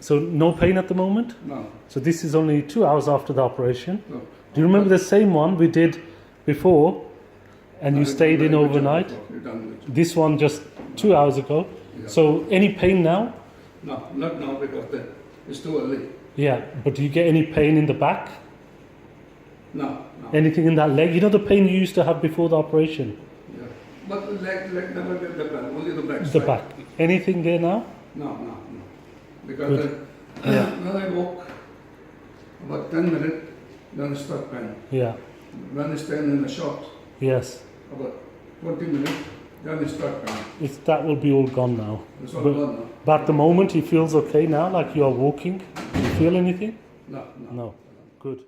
So no pain at the moment? No. So this is only 2 hours after the operation. No. Do you remember the same one we did before and you stayed in overnight? This one just 2 hours ago. Yeah. So any pain now? No, not now because it's too early. Yeah, but do you get any pain in the back? No, no. Anything in that leg? You know the pain you used to have before the operation? Yeah. But the leg never get the back, only the back. The back. Anything there now? No. Because when I walk about 10 minutes, then I start pain. Yeah. When I stand in the shop, Yes. about 20 minutes, then I start pain. That will be all gone now. It's all gone now. But at the moment he feels okay now, like you are walking. Do you feel anything? No. No. Good.